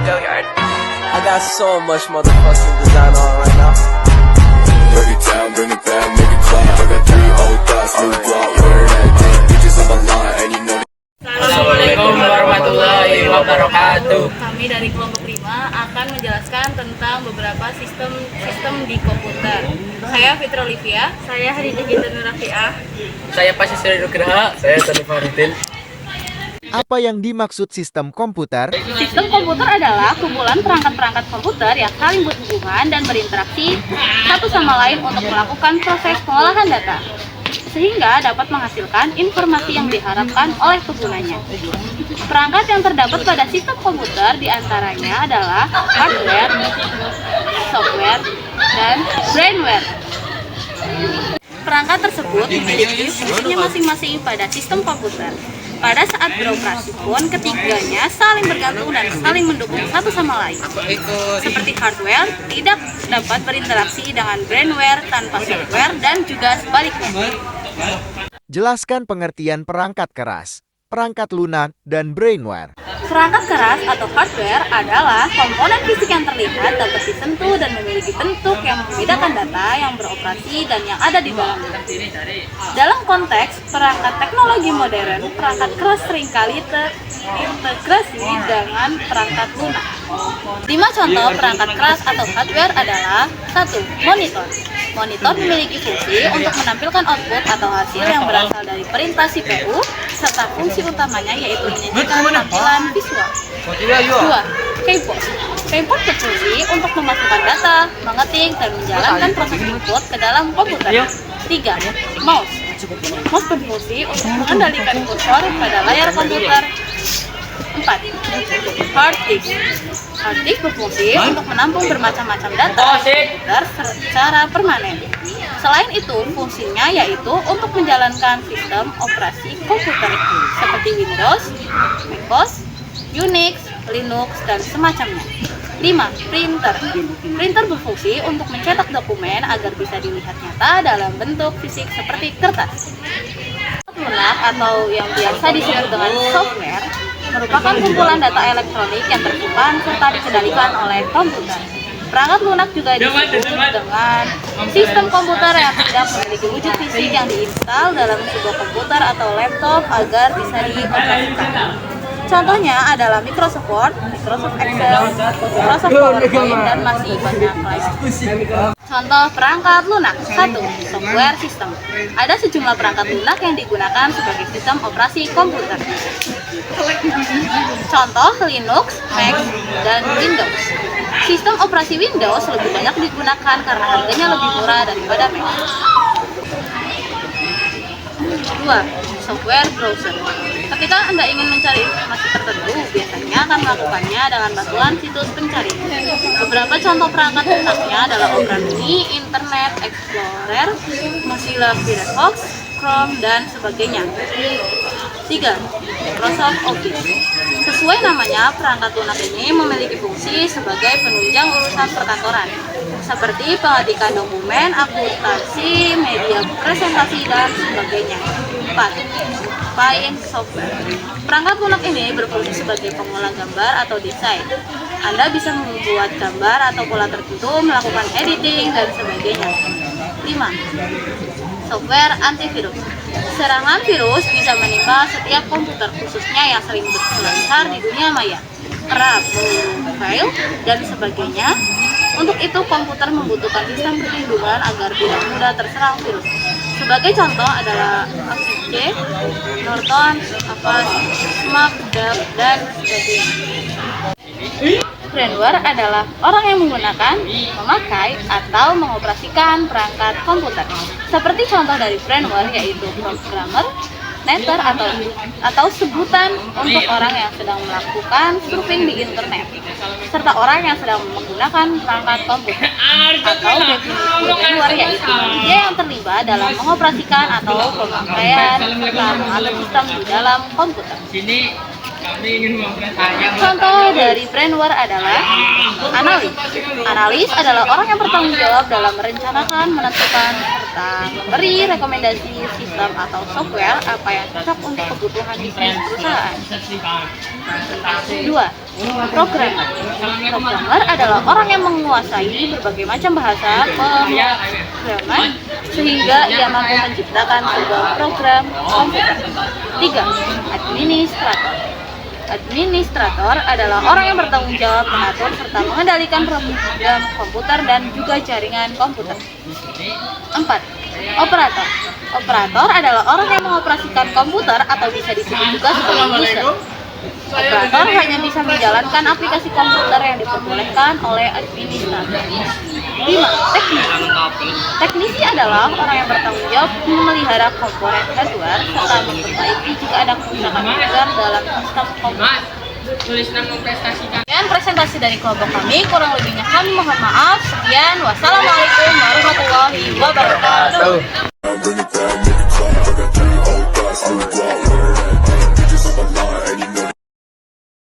I got so much motherfucking design on right now. Break it down, bring it back, make it clap. I got 3 old thoughts, new block, where that damn bitches on my line, and you know Assalamualaikum warahmatullahi wabarakatuh. Kami dari kelompok 5 akan menjelaskan tentang beberapa sistem di komputer. Saya Fitri Olivia, saya Hadijah Jinten Rafiah, Saya Pasya Sri Nugraha, saya Tony Faridin. Apa yang dimaksud sistem komputer? Sistem komputer adalah kumpulan perangkat-perangkat komputer yang saling berhubungan dan berinteraksi satu sama lain untuk melakukan proses pengolahan data, sehingga dapat menghasilkan informasi yang diharapkan oleh penggunanya. Perangkat yang terdapat pada sistem komputer diantaranya adalah hardware, software, dan brainware. Perangkat tersebut memiliki fungsinya masing-masing pada sistem komputer. Pada saat beroperasi pun, ketiganya saling bergantung dan saling mendukung satu sama lain. Seperti hardware tidak dapat berinteraksi dengan brainware tanpa software dan juga sebaliknya. Jelaskan pengertian perangkat keras, perangkat lunak, dan brainware. Perangkat keras atau hardware adalah komponen fisik yang terlihat, dapat disentuh, dan memiliki bentuk yang membedakan data yang beroperasi dan yang ada di dalamnya. Dalam konteks perangkat teknologi modern, perangkat keras seringkali terintegrasi dengan perangkat lunak. 5 contoh perangkat keras atau hardware adalah 1. Monitor. Monitor memiliki fungsi untuk menampilkan output atau hasil yang berasal dari perintah CPU, serta fungsi utamanya yaitu menyajikan tampilan visual. 2. Keyboard. Keyboard berfungsi untuk memasukkan data, mengetik, dan menjalankan proses input ke dalam komputer. 3. Mouse. Mouse berfungsi untuk mengendalikan kursor pada layar komputer. 4. Hard disk. Hard disk berfungsi untuk menampung bermacam-macam data secara permanen. Selain itu, fungsinya yaitu untuk menjalankan sistem operasi komputer seperti Windows, MacOS, Unix, Linux, dan semacamnya. 5. Printer. Printer berfungsi untuk mencetak dokumen agar bisa dilihat nyata dalam bentuk fisik seperti kertas. Lunak atau yang biasa disebut dengan software merupakan kumpulan data elektronik yang tersimpan serta dikendalikan oleh komputer. Perangkat lunak juga disebut dengan sistem komputer yang tidak memiliki wujud fisik yang diinstal dalam sebuah komputer atau laptop agar bisa dioperasikan. Contohnya adalah Microsoft Word, Microsoft Excel, Microsoft PowerPoint, dan masih banyak lagi. Contoh perangkat lunak. 1. Software system. Ada sejumlah perangkat lunak yang digunakan sebagai sistem operasi komputer. Contoh Linux, Mac, dan Windows. Sistem operasi Windows lebih banyak digunakan karena harganya lebih murah daripada Mac. 2. Software browser. Ketika Anda ingin mencari informasi tertentu, biasanya akan melakukannya dengan bantuan situs pencari. Beberapa contoh perangkat lunaknya adalah Opera Mini, Internet Explorer, Mozilla Firefox, Chrome, dan sebagainya. 3. Microsoft Office. Sesuai namanya, perangkat lunak ini memiliki fungsi sebagai penunjang urusan perkantoran, seperti pengetikan dokumen, akuntansi, media presentasi, dan sebagainya. 4. Paint software. Perangkat lunak ini berfungsi sebagai pengolah gambar atau desain. Anda bisa membuat gambar atau pola tertentu, melakukan editing, dan sebagainya. 5. Software antivirus. Serangan virus bisa menimpa setiap komputer, khususnya yang sering berselancar di dunia maya, kerap mengunduh file, dan sebagainya. Untuk itu, komputer membutuhkan sistem perlindungan agar tidak mudah terserang virus. Sebagai contoh adalah AVC, Norton, Avast, Smart, Dell, dan sebagainya. Brainware adalah orang yang menggunakan, memakai, atau mengoperasikan perangkat komputer. Seperti contoh dari brainware yaitu programmer, netter atau sebutan untuk orang yang sedang melakukan surfing di internet, serta orang yang sedang menggunakan perangkat komputer. Atau definisi brainware yaitu dia yang terlibat dalam mengoperasikan atau pemakaian serta mengatur sistem di dalam komputer. Contoh dari brainware adalah analis. Analis adalah orang yang bertanggung jawab dalam merencanakan, menentukan, serta memberi rekomendasi sistem atau software apa yang cocok untuk kebutuhan bisnis perusahaan. 2. Programmer. Programmer adalah orang yang menguasai berbagai macam bahasa pemrograman sehingga ia mampu menciptakan sebuah program komputer. 3. Administrator. Administrator adalah orang yang bertanggung jawab mengatur serta mengendalikan program komputer dan juga jaringan komputer. 4. Operator. Operator adalah orang yang mengoperasikan komputer atau bisa disebut juga sebagai user. Operator hanya bisa menjalankan aplikasi komputer yang diperbolehkan oleh administrator. 5. Teknisi. Teknisi adalah orang yang bertanggung jawab memelihara komponen hardware serta memperbaiki jika ada kerusakan hardware dalam sistem komputer. Sekian presentasi dari kelompok kami, kurang lebihnya kami mohon maaf. Sekian, wassalamualaikum warahmatullahi wabarakatuh. Bring it down, make it clap. I got 3 old thoughts, new block, word